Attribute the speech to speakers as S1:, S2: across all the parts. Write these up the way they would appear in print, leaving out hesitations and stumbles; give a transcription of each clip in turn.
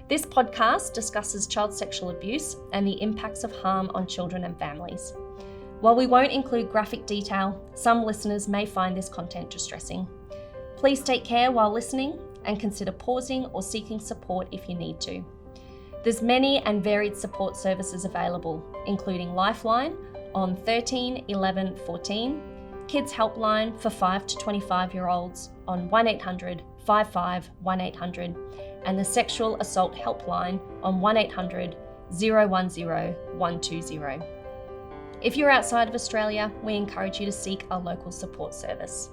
S1: This podcast discusses child sexual abuse and the impacts of harm on children and families. While we won't include graphic detail, some listeners may find this content distressing. Please take care while listening and consider pausing or seeking support if you need to. There's many and varied support services available, including Lifeline on 13 11 14, Kids Helpline for 5 to 25-year-olds on 1800 55 1800, and the Sexual Assault Helpline on 1800 010 120. If you're outside of Australia, we encourage you to seek a local support service.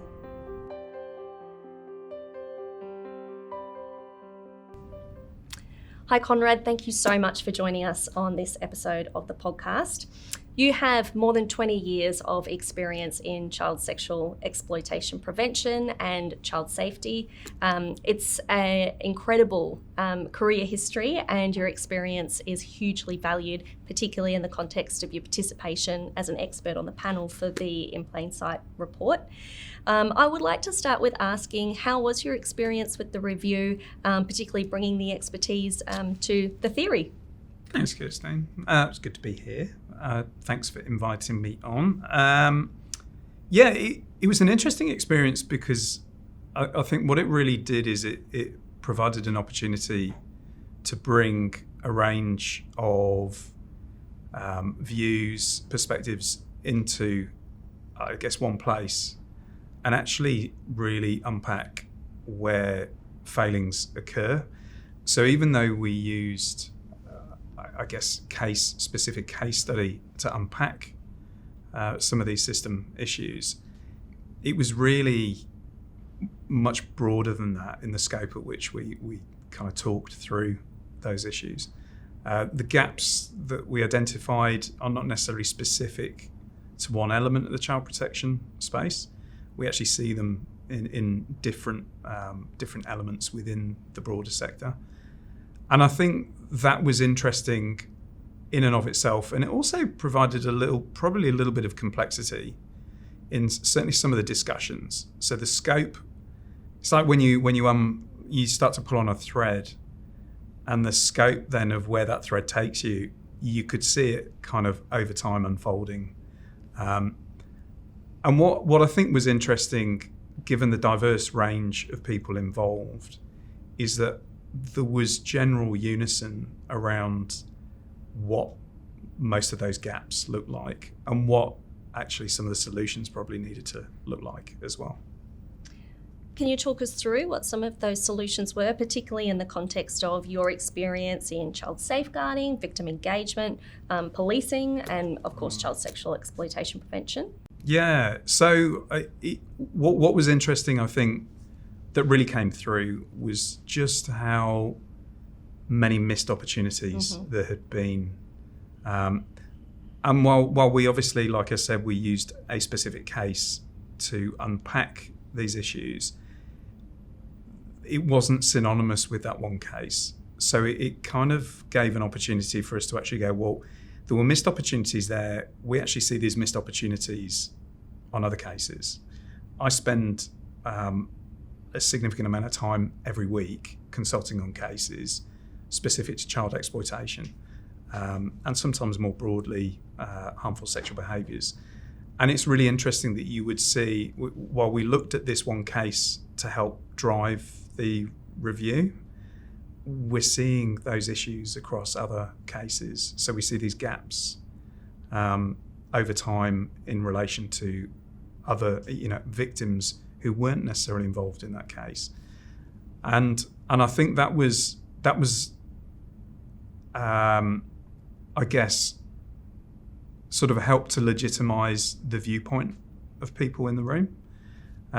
S1: Hi Conrad, thank you so much for joining us on this episode of the podcast. You have more than 20 years of experience in child sexual exploitation prevention and child safety. It's an incredible career history, and your experience is hugely valued, particularly in the context of your participation as an expert on the panel for the In Plain Sight report. I would like to start with asking, how was your experience with the review, particularly bringing the expertise to the theory?
S2: Thanks, Kirstine. It's good to be here. Thanks for inviting me on. It was an interesting experience because I think what it really did is it provided an opportunity to bring a range of views, perspectives into, I guess, one place, and actually really unpack where failings occur. So even though we used specific case study to unpack some of these system issues, it was really much broader than that in the scope at which we kind of talked through those issues. The gaps that we identified are not necessarily specific to one element of the child protection space. We actually see them in different elements within the broader sector. And I think that was interesting in and of itself. And it also provided probably a little bit of complexity in certainly some of the discussions. So the scope, it's like when you start to pull on a thread, and the scope then of where that thread takes you, you could see it kind of over time unfolding. And what I think was interesting, given the diverse range of people involved, is that there was general unison around what most of those gaps looked like and what actually some of the solutions probably needed to look like as well.
S1: Can you talk us through what some of those solutions were, particularly in the context of your experience in child safeguarding, victim engagement, policing, and of course child sexual exploitation prevention?
S2: Yeah, so what was interesting, I think, that really came through was just how many missed opportunities there had been. And while we obviously, like I said, we used a specific case to unpack these issues, it wasn't synonymous with that one case. So it kind of gave an opportunity for us to actually go, well, there were missed opportunities there. We actually see these missed opportunities on other cases. I spend a significant amount of time every week consulting on cases specific to child exploitation, and sometimes more broadly harmful sexual behaviours. And it's really interesting that you would see, while we looked at this one case to help drive the review, we're seeing those issues across other cases. So we see these gaps over time in relation to other victims who weren't necessarily involved in that case. And I think that was I guess sort of helped to legitimise the viewpoint of people in the room.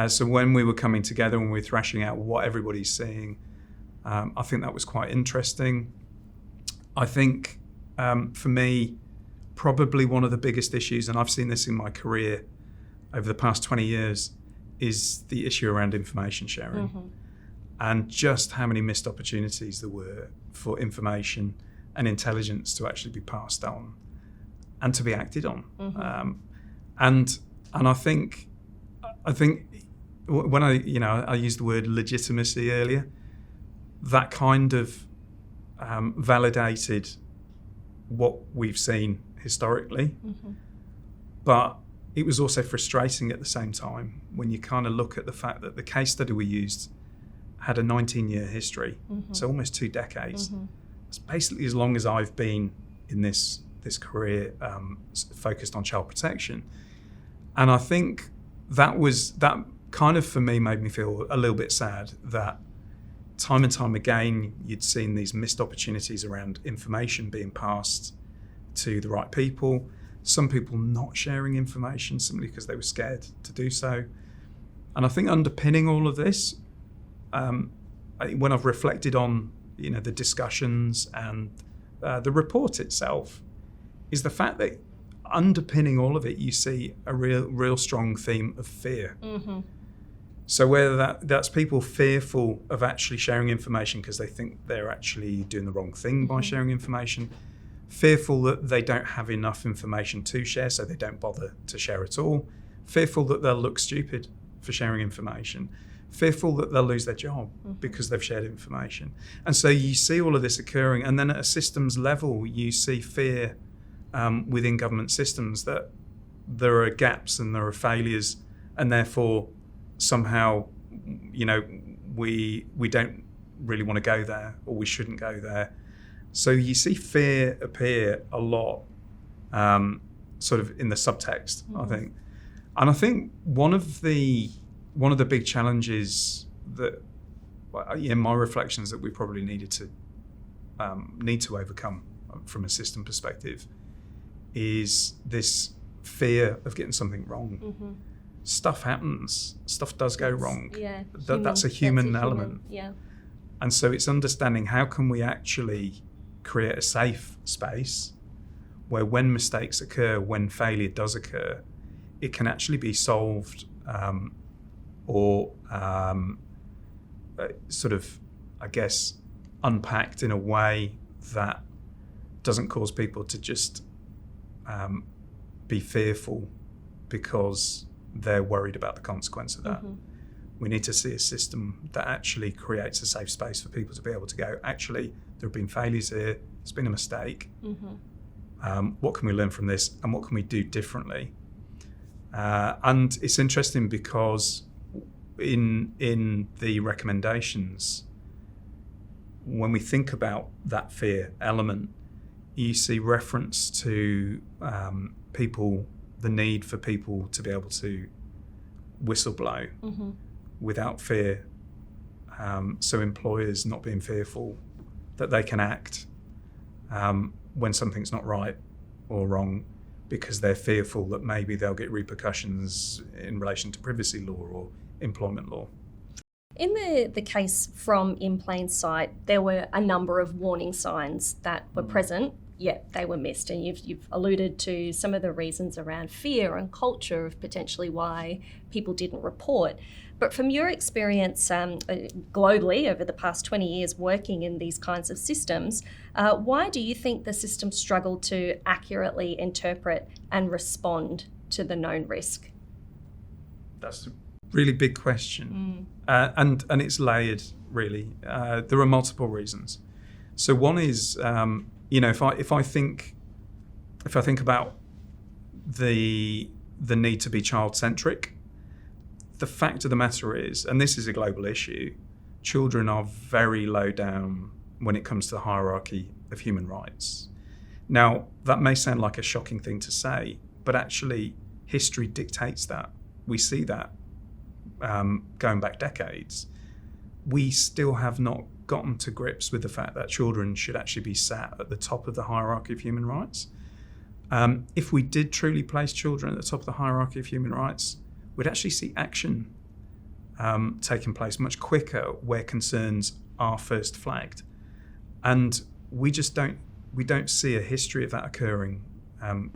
S2: So when we were coming together and we were thrashing out what everybody's seeing, I think that was quite interesting. I think for me, probably one of the biggest issues, and I've seen this in my career over the past 20 years, is the issue around information sharing, and just how many missed opportunities there were for information and intelligence to actually be passed on and to be acted on. And I think when I used the word legitimacy earlier, that kind of validated what we've seen historically,
S1: Mm-hmm.
S2: but it was also frustrating at the same time when you kind of look at the fact that the case study we used had a 19-year history,
S1: Mm-hmm.
S2: so almost 2 decades.
S1: Mm-hmm.
S2: It's basically as long as I've been in this career focused on child protection. And I think that kind of, for me, made me feel a little bit sad that time and time again, you'd seen these missed opportunities around information being passed to the right people, some people not sharing information simply because they were scared to do so. And I think underpinning all of this, when I've reflected on the discussions and the report itself, is the fact that underpinning all of it, you see a real strong theme of fear.
S1: Mm-hmm.
S2: So whether that's people fearful of actually sharing information because they think they're actually doing the wrong thing by sharing information, fearful that they don't have enough information to share, so they don't bother to share at all, fearful that they'll look stupid for sharing information, fearful that they'll lose their job because they've shared information. And so you see all of this occurring, and then at a systems level, you see fear within government systems that there are gaps and there are failures, and therefore somehow, we don't really want to go there, or we shouldn't go there. So you see fear appear a lot, sort of in the subtext, I think. And I think one of the big challenges that, in my reflections, that we probably need to overcome from a system perspective is this fear of getting something wrong.
S1: Mm-hmm.
S2: Stuff happens. Stuff does go wrong.
S1: Yeah,
S2: that's a human element.
S1: Yeah.
S2: And so it's understanding how can we actually create a safe space where when mistakes occur, when failure does occur, it can actually be solved or sort of, I guess, unpacked in a way that doesn't cause people to just be fearful because they're worried about the consequence of that.
S1: Mm-hmm.
S2: We need to see a system that actually creates a safe space for people to be able to go, actually, there have been failures here, it's been a mistake.
S1: Mm-hmm.
S2: What can we learn from this, and what can we do differently? And it's interesting because in the recommendations, when we think about that fear element, you see reference to the need for people to be able to whistleblow without fear. So employers not being fearful that they can act when something's not right or wrong because they're fearful that maybe they'll get repercussions in relation to privacy law or employment law.
S1: In the case from In Plain Sight, there were a number of warning signs that were present, yet they were missed. And you've alluded to some of the reasons around fear and culture of potentially why people didn't report. But from your experience globally over the past 20 years working in these kinds of systems, why do you think the system struggled to accurately interpret and respond to the known risk? That's a
S2: really big question. And it's layered, really. There are multiple reasons. So one is, if I think about the need to be child-centric, the fact of the matter is, and this is a global issue, children are very low down when it comes to the hierarchy of human rights. Now, that may sound like a shocking thing to say, but actually history dictates that. We see that going back decades. We still have not gotten to grips with the fact that children should actually be sat at the top of the hierarchy of human rights. If we did truly place children at the top of the hierarchy of human rights, we'd actually see action taking place much quicker where concerns are first flagged. And we don't see a history of that occurring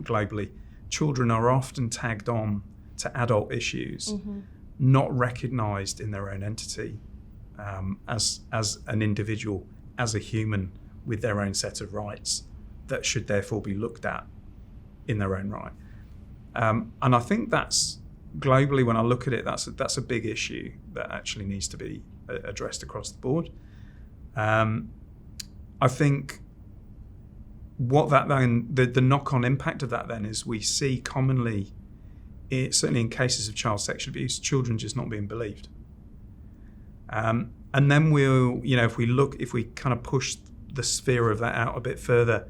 S2: globally. Children are often tagged on to adult issues, not recognised in their own entity as an individual, as a human with their own set of rights that should therefore be looked at in their own right. And I think that's globally, when I look at it, that's a big issue that actually needs to be addressed across the board. I think what that then, the knock-on impact of that then is we see commonly, certainly in cases of child sexual abuse, children just not being believed. And then if we kind of push the sphere of that out a bit further,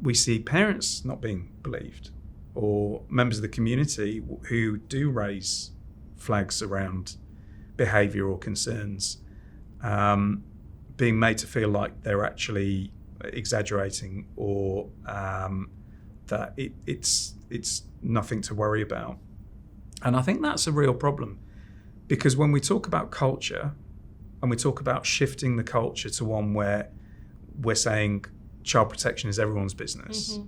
S2: we see parents not being believed, or members of the community who do raise flags around behaviour or concerns, being made to feel like they're actually exaggerating, or that it's nothing to worry about. And I think that's a real problem, because when we talk about culture and we talk about shifting the culture to one where we're saying child protection is everyone's business,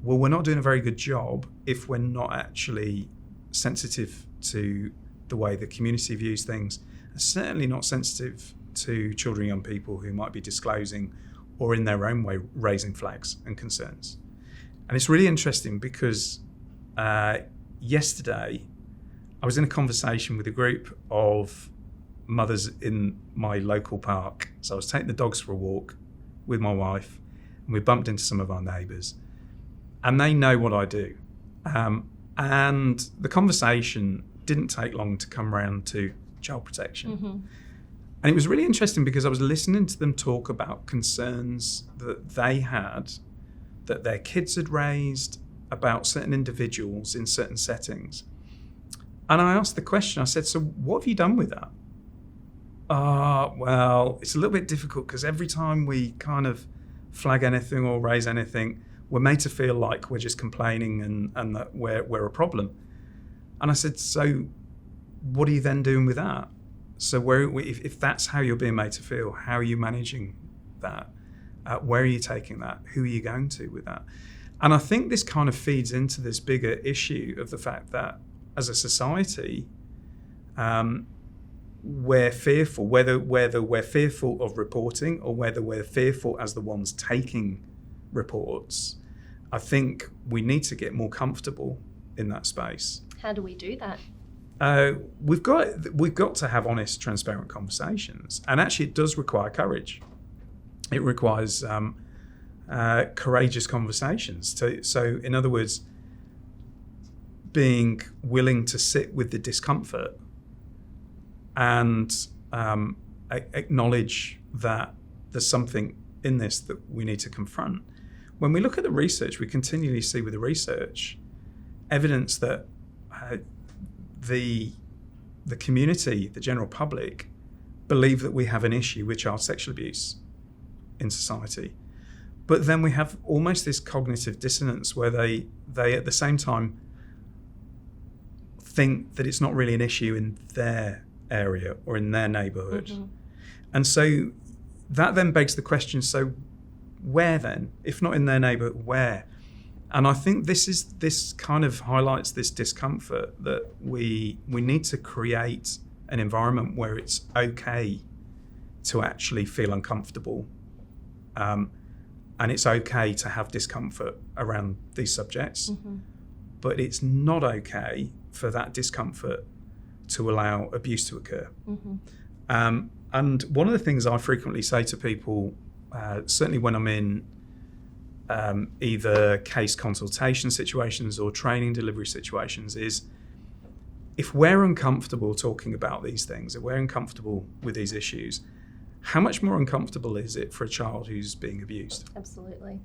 S2: well, we're not doing a very good job if we're not actually sensitive to the way the community views things, and certainly not sensitive to children and young people who might be disclosing or in their own way raising flags and concerns. And it's really interesting because yesterday I was in a conversation with a group of mothers in my local park. So I was taking the dogs for a walk with my wife, and we bumped into some of our neighbours, and they know what I do. And the conversation didn't take long to come around to child protection. And it was really interesting because I was listening to them talk about concerns that they had, that their kids had raised about certain individuals in certain settings. And I asked the question, I said, so what have you done with that? Well, it's a little bit difficult because every time we kind of flag anything or raise anything, we're made to feel like we're just complaining and that we're a problem. And I said, so what are you then doing with that? So if that's how you're being made to feel, how are you managing that? Where are you taking that? Who are you going to with that? And I think this kind of feeds into this bigger issue of the fact that as a society, we're fearful, whether we're fearful of reporting or whether we're fearful as the ones taking reports. I think we need to get more comfortable in that space.
S1: How do we do that?
S2: We've got to have honest, transparent conversations, and actually, it does require courage. It requires courageous conversations. So, in other words, being willing to sit with the discomfort and acknowledge that there's something in this that we need to confront. When we look at the research, we continually see with the research evidence that the community, the general public, believe that we have an issue with child sexual abuse in society. But then we have almost this cognitive dissonance where they at the same time think that it's not really an issue in their area or in their neighbourhood. And so that then begs the question, so where then? If not in their neighbourhood, where? And I think this kind of highlights this discomfort that we need to create an environment where it's okay to actually feel uncomfortable, and it's okay to have discomfort around these subjects, but it's not okay for that discomfort to allow abuse to occur. And one of the things I frequently say to people, certainly when I'm in either case consultation situations or training delivery situations, is if we're uncomfortable talking about these things, if we're uncomfortable with these issues, how much more uncomfortable is it for a child who's being abused?
S1: Absolutely.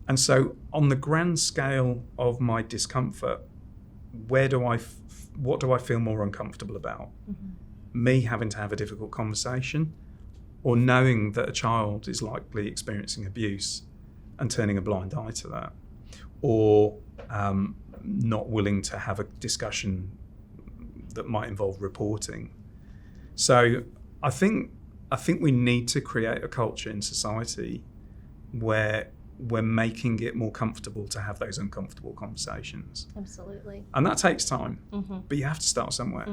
S2: And so on the grand scale of my discomfort, what do I feel more uncomfortable about? Me having to have a difficult conversation, or knowing that a child is likely experiencing abuse and turning a blind eye to that, or not willing to have a discussion that might involve reporting. So I think we need to create a culture in society where we're making it more comfortable to have those uncomfortable conversations.
S1: Absolutely.
S2: And that takes time, but you have to start somewhere.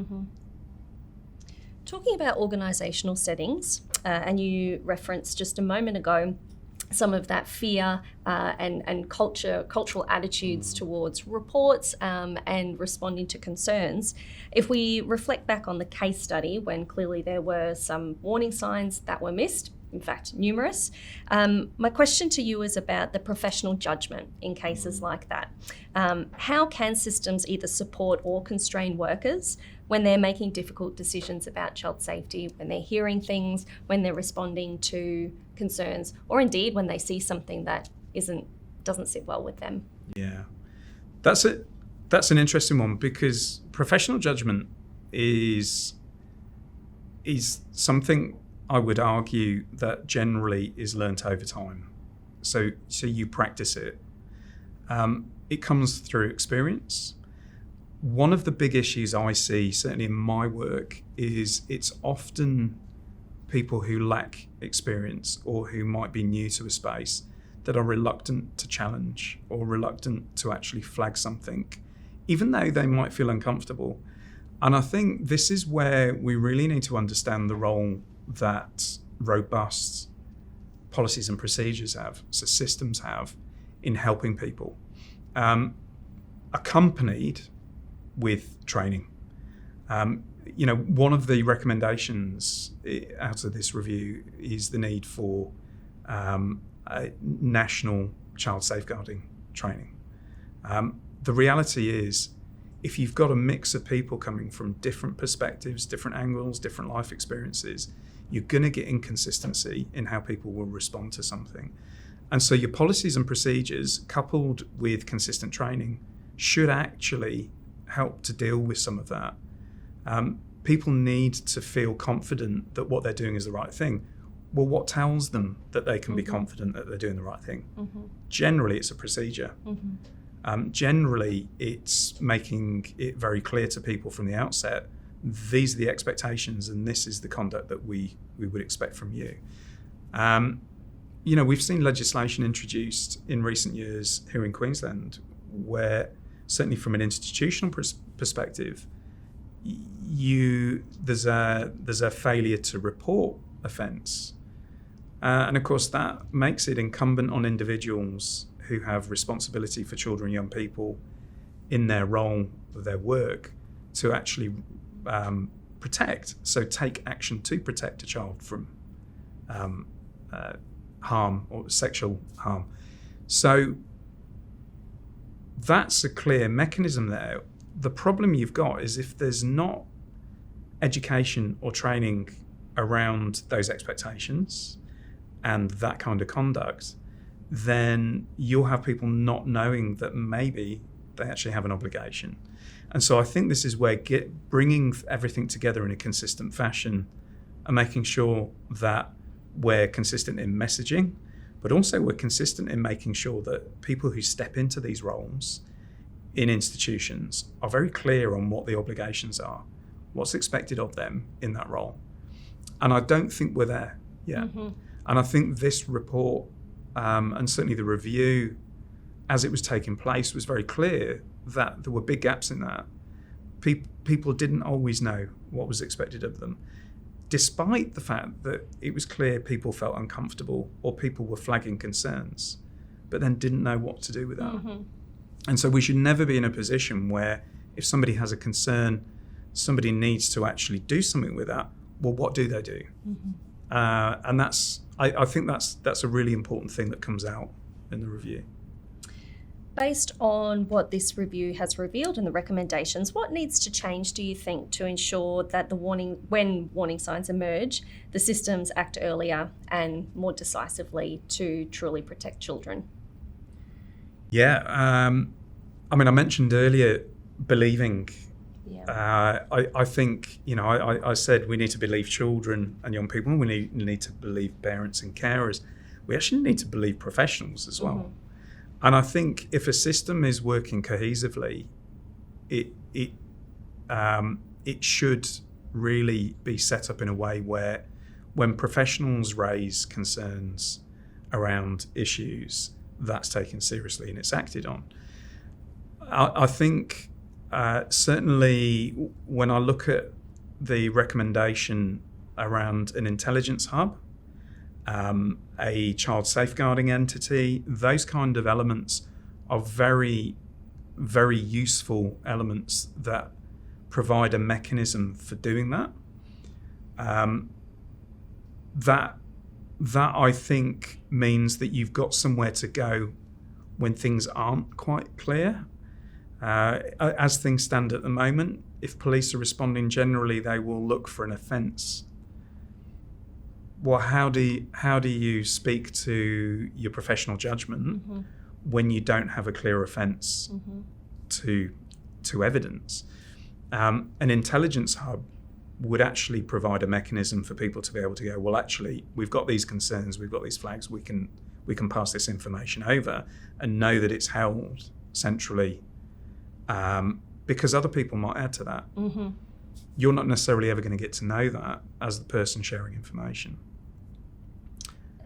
S1: Talking about organisational settings, and you referenced just a moment ago some of that fear and cultural attitudes towards reports and responding to concerns. If we reflect back on the case study, when clearly there were some warning signs that were missed, in fact, numerous. My question to you is about the professional judgment in cases like that. How can systems either support or constrain workers when they're making difficult decisions about child safety, when they're hearing things, when they're responding to concerns, or indeed when they see something that doesn't sit well with them?
S2: Yeah, that's it. That's an interesting one, because professional judgment is something I would argue that generally is learnt over time. So you practice it. It comes through experience. One of the big issues I see, certainly in my work, is it's often people who lack experience or who might be new to a space that are reluctant to challenge or reluctant to actually flag something, even though they might feel uncomfortable. And I think this is where we really need to understand the role that robust policies and procedures have, so systems have, in helping people, accompanied with training. One of the recommendations out of this review is the need for national child safeguarding training. The reality is, if you've got a mix of people coming from different perspectives, different angles, different life experiences, you're going to get inconsistency in how people will respond to something. And so your policies and procedures, coupled with consistent training, should actually help to deal with some of that. People need to feel confident that what they're doing is the right thing. Well, what tells them that they can be confident that they're doing the right thing? Generally, it's a procedure. Generally, it's making it very clear to people from the outset, these are the expectations and this is the conduct that we would expect from you. We've seen legislation introduced in recent years here in Queensland where, certainly from an institutional perspective, there's a failure to report offence. And of course, that makes it incumbent on individuals who have responsibility for children and young people in their role, their work, to actually protect. So take action to protect a child from harm or sexual harm. So that's a clear mechanism there. The problem you've got is if there's not education or training around those expectations and that kind of conduct, then you'll have people not knowing that maybe they actually have an obligation. And so I think this is where bringing everything together in a consistent fashion and making sure that we're consistent in messaging, but also we're consistent in making sure that people who step into these roles in institutions are very clear on what the obligations are, what's expected of them in that role. And I don't think we're there yet. And I think this report, and certainly the review as it was taking place, was very clear that there were big gaps in that. People didn't always know what was expected of them, despite the fact that it was clear people felt uncomfortable or people were flagging concerns, but then didn't know what to do with that. And so we should never be in a position where if somebody has a concern, somebody needs to actually do something with that. Well, what do they do? And I think that's a really important thing that comes out in the review.
S1: Based on what this review has revealed and the recommendations, what needs to change, do you think, to ensure that when warning signs emerge, the systems act earlier and more decisively to truly protect children?
S2: Yeah, I mentioned earlier believing. I think, I said we need to believe children and young people. We need to believe parents and carers. We actually need to believe professionals as well. And I think if a system is working cohesively, it should really be set up in a way where when professionals raise concerns around issues, that's taken seriously and it's acted on. I think certainly when I look at the recommendation around an intelligence hub, a child safeguarding entity, those kind of elements are very, very useful elements that provide a mechanism for doing that. That that I think means that you've got somewhere to go when things aren't quite clear. As things stand at the moment, if police are responding generally, they will look for an offence. Well, how do you speak to your professional judgment when you don't have a clear offence to evidence? An intelligence hub would actually provide a mechanism for people to be able to go, well, actually, we've got these concerns, we've got these flags, we can pass this information over and know that it's held centrally, because other people might add to that. You're not necessarily ever going to get to know that as the person sharing information.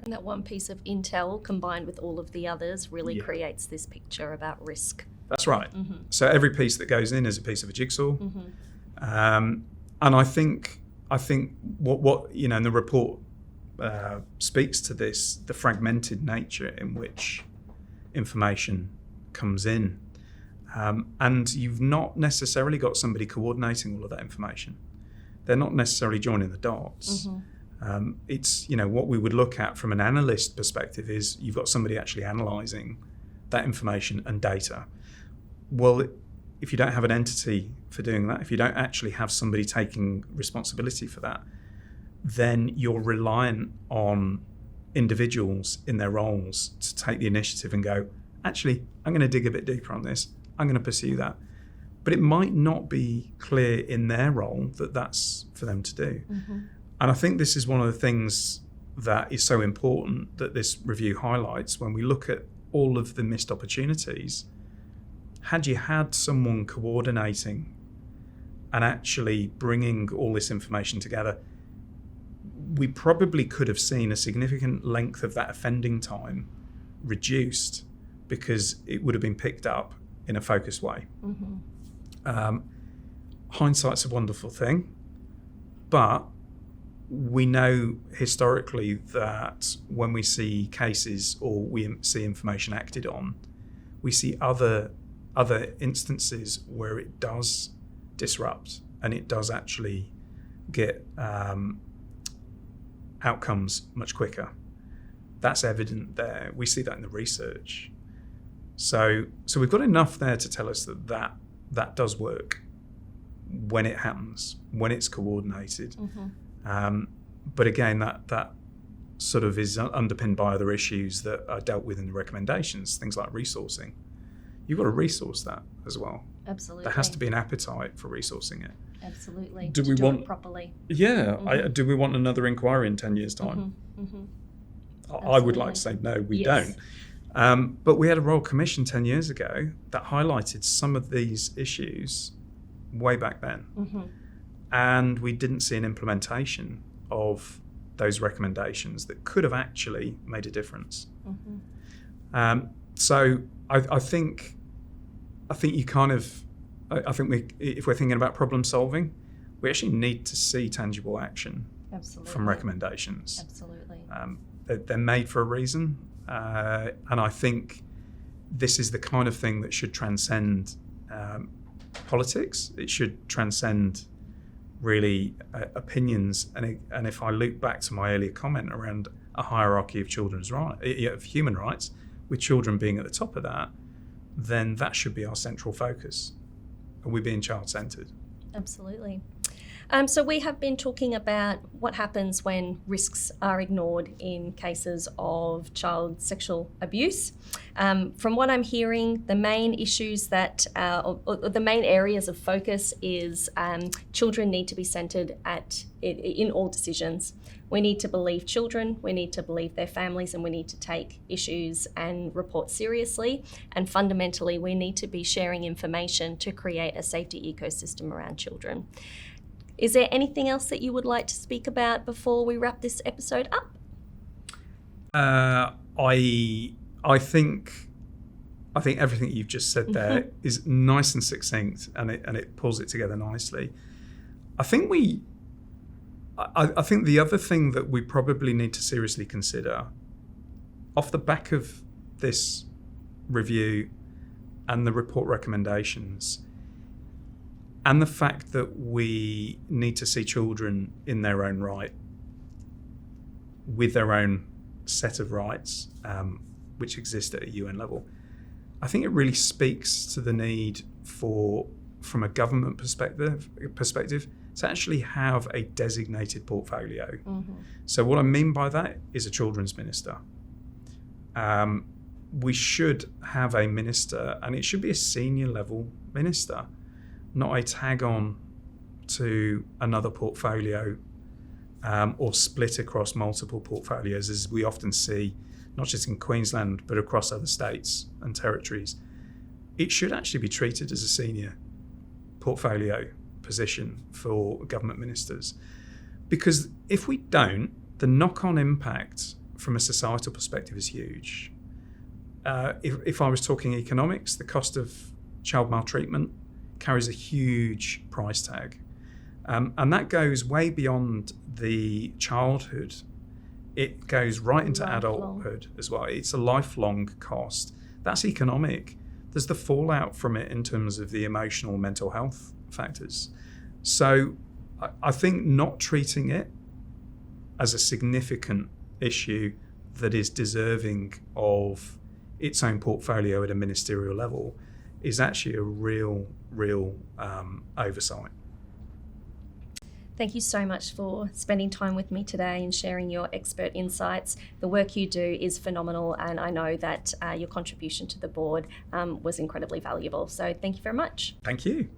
S1: And that one piece of intel combined with all of the others really creates this picture about risk.
S2: That's right. So every piece that goes in is a piece of a jigsaw. And I think what and the report speaks to this, the fragmented nature in which information comes in. And you've not necessarily got somebody coordinating all of that information. They're not necessarily joining the dots. It's, what we would look at from an analyst perspective is you've got somebody actually analysing that information and data. Well, if you don't have an entity for doing that, if you don't actually have somebody taking responsibility for that, then you're reliant on individuals in their roles to take the initiative and go, actually, I'm going to dig a bit deeper on this. I'm going to pursue that. But it might not be clear in their role that that's for them to do. And I think this is one of the things that is so important that this review highlights when we look at all of the missed opportunities. Had you had someone coordinating and actually bringing all this information together, we probably could have seen a significant length of that offending time reduced because it would have been picked up in a focused way. Hindsight's a wonderful thing, but we know historically that when we see cases or we see information acted on, we see other instances where it does disrupt and it does actually get outcomes much quicker. That's evident there. We see that in the research. So we've got enough there to tell us that does work when it happens, when it's coordinated. But again, that sort of is underpinned by other issues that are dealt with in the recommendations, things like resourcing. You've got to resource that as well.
S1: Absolutely.
S2: There has to be an appetite for resourcing it.
S1: Absolutely.
S2: Do we want
S1: it properly?
S2: Yeah. Do we want another inquiry in 10 years' time? I would like to say no, we don't. But we had a Royal Commission 10 years ago that highlighted some of these issues way back then. And we didn't see an implementation of those recommendations that could have actually made a difference. So I think you kind of, I think if we're thinking about problem solving, we actually need to see tangible action from recommendations.
S1: Absolutely.
S2: They're made for a reason. And I think this is the kind of thing that should transcend politics. It should transcend really opinions. And if I loop back to my earlier comment around a hierarchy of children's of human rights, with children being at the top of that, then that should be our central focus. Are we being child-centred?
S1: Absolutely. So we have been talking about what happens when risks are ignored in cases of child sexual abuse. From what I'm hearing, the main issues that, or the main areas of focus is children need to be centred in all decisions. We need to believe children, we need to believe their families, and we need to take issues and report seriously. And fundamentally, we need to be sharing information to create a safety ecosystem around children. Is there anything else that you would like to speak about before we wrap this episode up?
S2: I think everything you've just said there is nice and succinct, and it pulls it together nicely. I think the other thing that we probably need to seriously consider, off the back of this review and the report recommendations, and the fact that we need to see children in their own right, with their own set of rights, which exist at a UN level. I think it really speaks to the need from a government perspective, to actually have a designated portfolio.
S1: Mm-hmm.
S2: So what I mean by that is a children's minister. We should have a minister, and it should be a senior level minister, not a tag on to another portfolio, or split across multiple portfolios, as we often see, not just in Queensland, but across other states and territories. It should actually be treated as a senior portfolio position for government ministers. Because if we don't, the knock-on impact from a societal perspective is huge. If I was talking economics, the cost of child maltreatment carries a huge price tag. And that goes way beyond the childhood. It goes right into adulthood as well. It's a lifelong cost. That's economic. There's the fallout from it in terms of the emotional, mental health factors. So I think not treating it as a significant issue that is deserving of its own portfolio at a ministerial level is actually a real oversight.
S1: Thank you so much for spending time with me today and sharing your expert insights. The work you do is phenomenal, and I know that your contribution to the board was incredibly valuable. So thank you very much.
S2: Thank you.